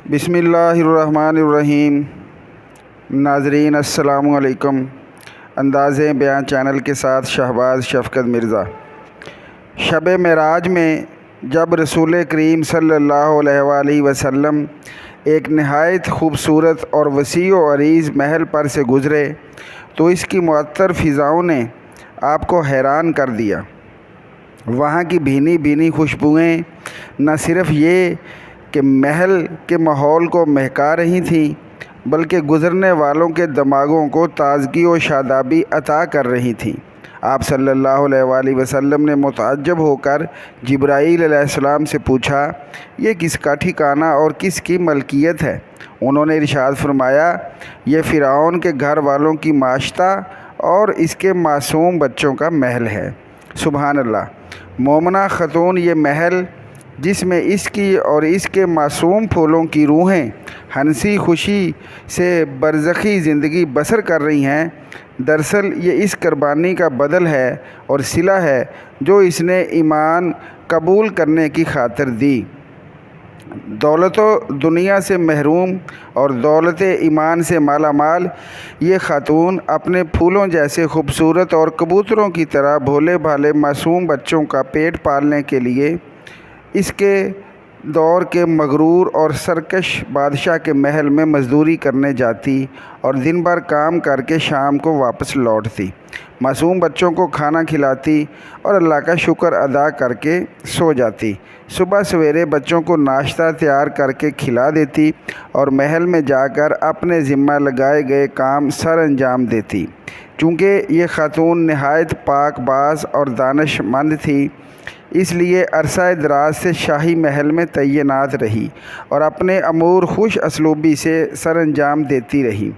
بسم اللہ الرحمن الرحیم۔ ناظرین السلام علیکم۔ انداز بیان چینل کے ساتھ شہباز شفقت مرزا۔ شب معراج میں جب رسول کریم صلی اللہ علیہ وآلہ وسلم ایک نہایت خوبصورت اور وسیع و عریض محل پر سے گزرے تو اس کی معطر فضاؤں نے آپ کو حیران کر دیا۔ وہاں کی بھینی بھینی خوشبوئیں نہ صرف یہ کہ محل کے ماحول کو مہکا رہی تھیں بلکہ گزرنے والوں کے دماغوں کو تازگی و شادابی عطا کر رہی تھیں۔ آپ صلی اللہ علیہ وآلہ وسلم نے متعجب ہو کر جبرائیل علیہ السلام سے پوچھا، یہ کس کا ٹھکانہ اور کس کی ملکیت ہے؟ انہوں نے ارشاد فرمایا، یہ فرعون کے گھر والوں کی معاشتہ اور اس کے معصوم بچوں کا محل ہے۔ سبحان اللہ۔ مومنہ خاتون یہ محل جس میں اس کی اور اس کے معصوم پھولوں کی روحیں ہنسی خوشی سے برزخی زندگی بسر کر رہی ہیں، دراصل یہ اس قربانی کا بدل ہے اور صلہ ہے جو اس نے ایمان قبول کرنے کی خاطر دی۔ دولت و دنیا سے محروم اور دولت ایمان سے مالا مال یہ خاتون اپنے پھولوں جیسے خوبصورت اور کبوتروں کی طرح بھولے بھالے معصوم بچوں کا پیٹ پالنے کے لیے اس کے دور کے مغرور اور سرکش بادشاہ کے محل میں مزدوری کرنے جاتی اور دن بھر کام کر کے شام کو واپس لوٹتی، معصوم بچوں کو کھانا کھلاتی اور اللہ کا شکر ادا کر کے سو جاتی، صبح سویرے بچوں کو ناشتہ تیار کر کے کھلا دیتی اور محل میں جا کر اپنے ذمہ لگائے گئے کام سر انجام دیتی۔ چونکہ یہ خاتون نہایت پاک باز اور دانش مند تھی، اس لیے عرصہ دراز سے شاہی محل میں تعینات رہی اور اپنے امور خوش اسلوبی سے سر انجام دیتی رہی۔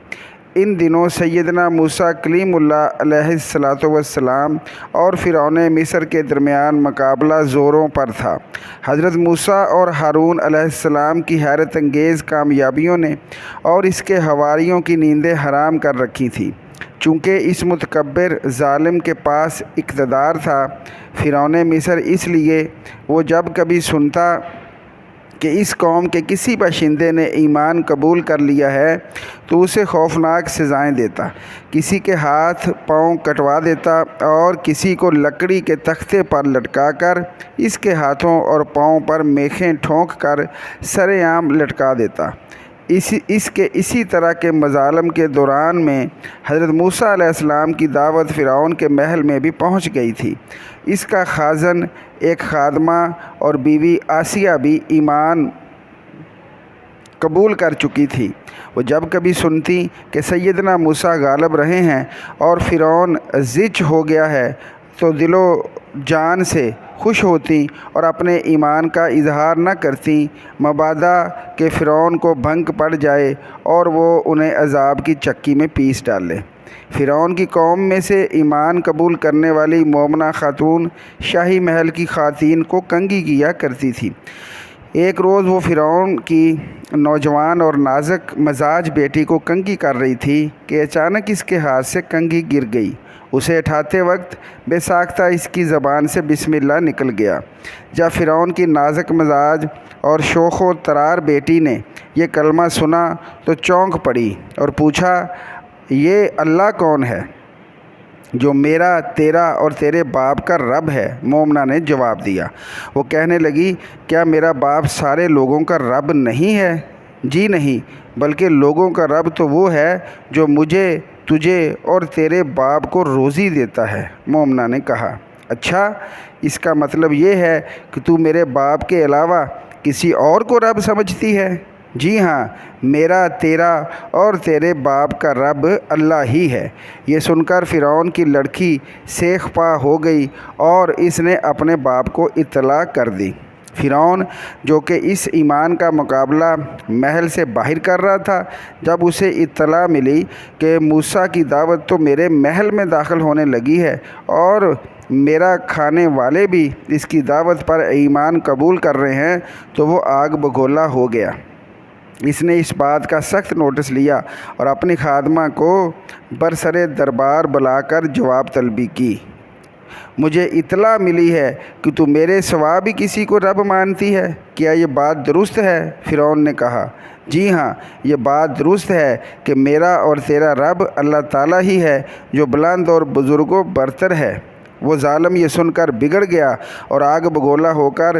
ان دنوں سیدنا موسیٰ کلیم اللہ علیہ السلام اور فرعون مصر کے درمیان مقابلہ زوروں پر تھا۔ حضرت موسیٰ اور ہارون علیہ السلام کی حیرت انگیز کامیابیوں نے اور اس کے حواریوں کی نیندیں حرام کر رکھی تھیں۔ چونکہ اس متکبر ظالم کے پاس اقتدار تھا، فرعون مصر، اس لیے وہ جب کبھی سنتا کہ اس قوم کے کسی باشندے نے ایمان قبول کر لیا ہے تو اسے خوفناک سزائیں دیتا، کسی کے ہاتھ پاؤں کٹوا دیتا اور کسی کو لکڑی کے تختے پر لٹکا کر اس کے ہاتھوں اور پاؤں پر میخیں ٹھونک کر سر عام لٹکا دیتا۔ اسی طرح کے مظالم کے دوران میں حضرت موسیٰ علیہ السلام کی دعوت فرعون کے محل میں بھی پہنچ گئی تھی۔ اس کا خازن ایک خادمہ اور بیوی آسیہ بھی ایمان قبول کر چکی تھی۔ وہ جب کبھی سنتی کہ سیدنا موسیٰ غالب رہے ہیں اور فرعون ضج ہو گیا ہے تو دل و جان سے خوش ہوتی اور اپنے ایمان کا اظہار نہ کرتی، مبادا کہ فرعون کو بھنک پڑ جائے اور وہ انہیں عذاب کی چکی میں پیس ڈالے۔ فرعون کی قوم میں سے ایمان قبول کرنے والی مومنہ خاتون شاہی محل کی خواتین کو کنگھی کیا کرتی تھی۔ ایک روز وہ فرعون کی نوجوان اور نازک مزاج بیٹی کو کنگھی کر رہی تھی کہ اچانک اس کے ہاتھ سے کنگھی گر گئی۔ اسے اٹھاتے وقت بے ساختہ اس کی زبان سے بسم اللہ نکل گیا۔ جب فرعون کی نازک مزاج اور شوخ و طرار بیٹی نے یہ کلمہ سنا تو چونک پڑی اور پوچھا، یہ اللہ کون ہے جو میرا، تیرا اور تیرے باپ کا رب ہے؟ مومنہ نے جواب دیا۔ وہ کہنے لگی، کیا میرا باپ سارے لوگوں کا رب نہیں ہے؟ جی نہیں، بلکہ لوگوں کا رب تو وہ ہے جو مجھے، تجھے اور تیرے باپ کو روزی دیتا ہے۔ مومنہ نے کہا، اچھا، اس کا مطلب یہ ہے کہ تو میرے باپ کے علاوہ کسی اور کو رب سمجھتی ہے؟ جی ہاں، میرا، تیرا اور تیرے باپ کا رب اللہ ہی ہے۔ یہ سن کر فرعون کی لڑکی سیخ پا ہو گئی اور اس نے اپنے باپ کو اطلاع کر دی۔ فرعون جو کہ اس ایمان کا مقابلہ محل سے باہر کر رہا تھا، جب اسے اطلاع ملی کہ موسیٰ کی دعوت تو میرے محل میں داخل ہونے لگی ہے اور میرا کھانے والے بھی اس کی دعوت پر ایمان قبول کر رہے ہیں، تو وہ آگ بگولا ہو گیا۔ اس نے اس بات کا سخت نوٹس لیا اور اپنی خادمہ کو برسر دربار بلا کر جواب طلبی کی۔ مجھے اطلاع ملی ہے کہ تو میرے سوا بھی کسی کو رب مانتی ہے، کیا یہ بات درست ہے؟ فرعون نے کہا، جی ہاں، یہ بات درست ہے کہ میرا اور تیرا رب اللہ تعالیٰ ہی ہے جو بلند اور بزرگ و برتر ہے۔ وہ ظالم یہ سن کر بگڑ گیا اور آگ بگولا ہو کر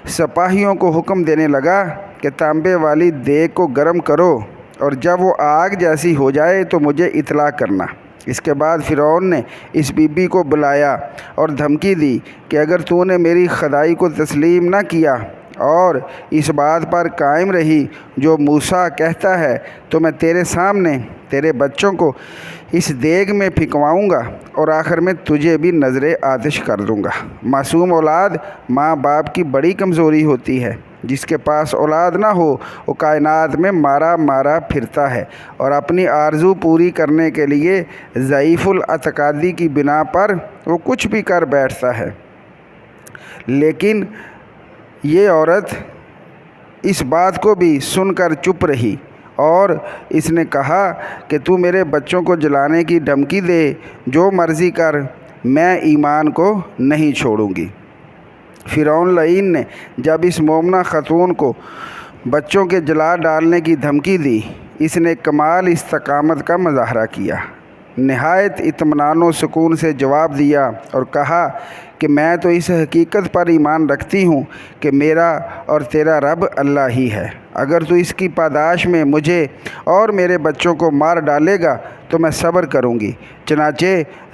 سپاہیوں کو حکم دینے لگا کہ تانبے والی دیگ کو گرم کرو، اور جب وہ آگ جیسی ہو جائے تو مجھے اطلاع کرنا۔ اس کے بعد فرعون نے اس بی بی کو بلایا اور دھمکی دی کہ اگر تو نے میری خدائی کو تسلیم نہ کیا اور اس بات پر قائم رہی جو موسیٰ کہتا ہے تو میں تیرے سامنے تیرے بچوں کو اس دیگ میں پھینکواؤں گا اور آخر میں تجھے بھی نذر آتش کر دوں گا۔ معصوم اولاد ماں باپ کی بڑی کمزوری ہوتی ہے۔ جس کے پاس اولاد نہ ہو وہ کائنات میں مارا مارا پھرتا ہے اور اپنی آرزو پوری کرنے کے لیے ضعیف الاعتقادی کی بنا پر وہ کچھ بھی کر بیٹھتا ہے۔ لیکن یہ عورت اس بات کو بھی سن کر چپ رہی اور اس نے کہا کہ تو میرے بچوں کو جلانے کی دھمکی دے، جو مرضی کر، میں ایمان کو نہیں چھوڑوں گی۔ فرعون لعین نے جب اس مومنہ خاتون کو بچوں کے جلا ڈالنے کی دھمکی دی، اس نے کمال استقامت کا مظاہرہ کیا، نہایت اطمینان و سکون سے جواب دیا اور کہا کہ میں تو اس حقیقت پر ایمان رکھتی ہوں کہ میرا اور تیرا رب اللہ ہی ہے۔ اگر تو اس کی پاداش میں مجھے اور میرے بچوں کو مار ڈالے گا تو میں صبر کروں گی۔ چنانچہ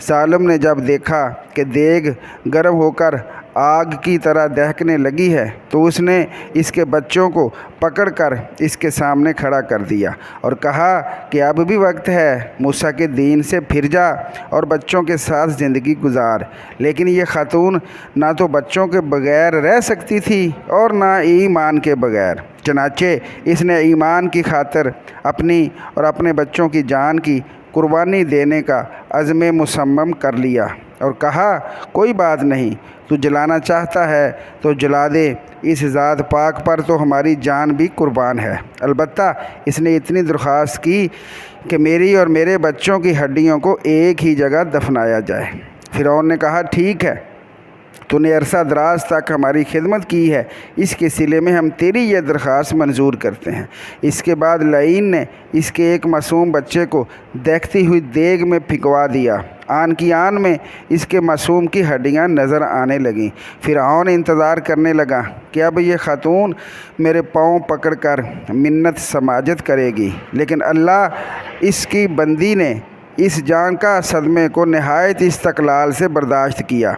ظالم نے جب دیکھا کہ دیگ گرم ہو کر آگ کی طرح دہکنے لگی ہے تو اس نے اس کے بچوں کو پکڑ کر اس کے سامنے کھڑا کر دیا اور کہا کہ اب بھی وقت ہے، موسیٰ کے دین سے پھر جا اور بچوں کے ساتھ زندگی گزار۔ لیکن یہ خاتون نہ تو بچوں کے بغیر رہ سکتی تھی اور نہ ایمان کے بغیر، چنانچہ اس نے ایمان کی خاطر اپنی اور اپنے بچوں کی جان کی قربانی دینے کا عزم مصمم کر لیا اور کہا، کوئی بات نہیں، تو جلانا چاہتا ہے تو جلا دے، اس ذات پاک پر تو ہماری جان بھی قربان ہے۔ البتہ اس نے اتنی درخواست کی کہ میری اور میرے بچوں کی ہڈیوں کو ایک ہی جگہ دفنایا جائے۔ فرعون نے کہا، ٹھیک ہے، تو نے عرصہ دراز تک ہماری خدمت کی ہے، اس کے صلے میں ہم تیری یہ درخواست منظور کرتے ہیں۔ اس کے بعد لعین نے اس کے ایک معصوم بچے کو دیکھتی ہوئی دیگ میں پھینکوا دیا۔ آن کی آن میں اس کے معصوم کی ہڈیاں نظر آنے لگیں۔ فرعون انتظار کرنے لگا کہ اب یہ خاتون میرے پاؤں پکڑ کر منت سماجت کرے گی، لیکن اللہ اس کی بندی نے اس جان کا صدمے کو نہایت استقلال سے برداشت کیا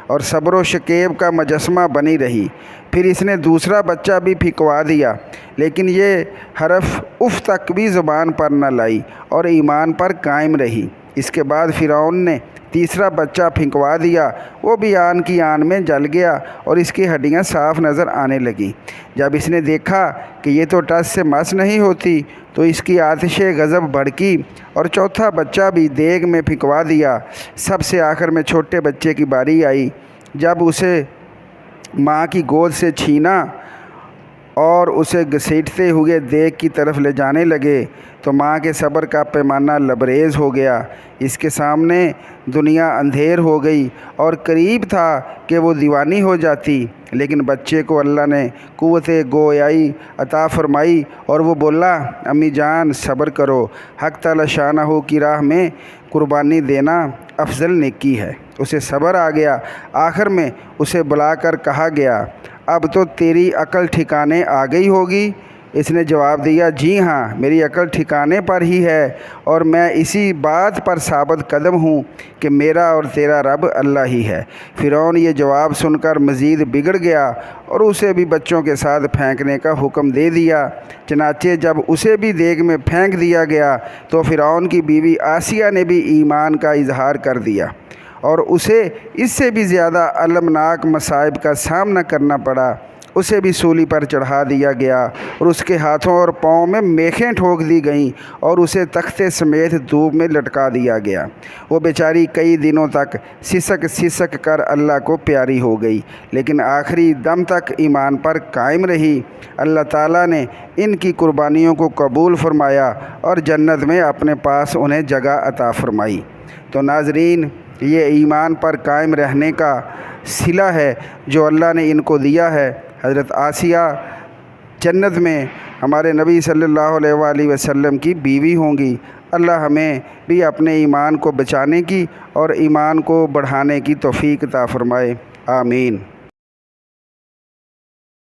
اور صبر و شکیب کا مجسمہ بنی رہی۔ پھر اس نے دوسرا بچہ بھی پھینکوا دیا، لیکن یہ حرف اف تک بھی زبان پر نہ لائی اور ایمان پر قائم رہی۔ اس کے بعد فرعون نے تیسرا بچہ پھینکوا دیا، وہ بھی آن کی آن میں جل گیا اور اس کی ہڈیاں صاف نظر آنے لگیں۔ جب اس نے دیکھا کہ یہ تو ٹس سے مس نہیں ہوتی تو اس کی آتش غضب بھڑکی اور چوتھا بچہ بھی دیگ میں پھینکوا دیا۔ سب سے آخر میں چھوٹے بچے کی باری آئی۔ جب اسے ماں کی گود سے چھینا اور اسے گھسیٹتے ہوئے دیگ کی طرف لے جانے لگے تو ماں کے صبر کا پیمانہ لبریز ہو گیا۔ اس کے سامنے دنیا اندھیر ہو گئی اور قریب تھا کہ وہ دیوانی ہو جاتی، لیکن بچے کو اللہ نے قوت گویائی عطا فرمائی اور وہ بولا، امی جان صبر کرو، حق تعالی شانہ کی راہ میں قربانی دینا افضل نیکی ہے۔ اسے صبر آ گیا۔ آخر میں اسے بلا کر کہا گیا، اب تو تیری عقل ٹھکانے آ گئی ہوگی۔ اس نے جواب دیا، جی ہاں، میری عقل ٹھکانے پر ہی ہے اور میں اسی بات پر ثابت قدم ہوں کہ میرا اور تیرا رب اللہ ہی ہے۔ فرعون یہ جواب سن کر مزید بگڑ گیا اور اسے بھی بچوں کے ساتھ پھینکنے کا حکم دے دیا۔ چنانچہ جب اسے بھی دیگ میں پھینک دیا گیا تو فرعون کی بیوی آسیہ نے بھی ایمان کا اظہار کر دیا اور اسے اس سے بھی زیادہ المناک مصائب کا سامنا کرنا پڑا۔ اسے بھی سولی پر چڑھا دیا گیا اور اس کے ہاتھوں اور پاؤں میں میخیں ٹھوک دی گئیں اور اسے تختے سمیت دھوپ میں لٹکا دیا گیا۔ وہ بیچاری کئی دنوں تک سسک سسک کر اللہ کو پیاری ہو گئی، لیکن آخری دم تک ایمان پر قائم رہی۔ اللہ تعالیٰ نے ان کی قربانیوں کو قبول فرمایا اور جنت میں اپنے پاس انہیں جگہ عطا فرمائی۔ تو ناظرین، یہ ایمان پر قائم رہنے کا صلہ ہے جو اللہ نے ان کو دیا ہے۔ حضرت آسیہ جنت میں ہمارے نبی صلی اللہ علیہ وآلہ وسلم کی بیوی ہوں گی۔ اللہ ہمیں بھی اپنے ایمان کو بچانے کی اور ایمان کو بڑھانے کی توفیق عطا فرمائے، آمین۔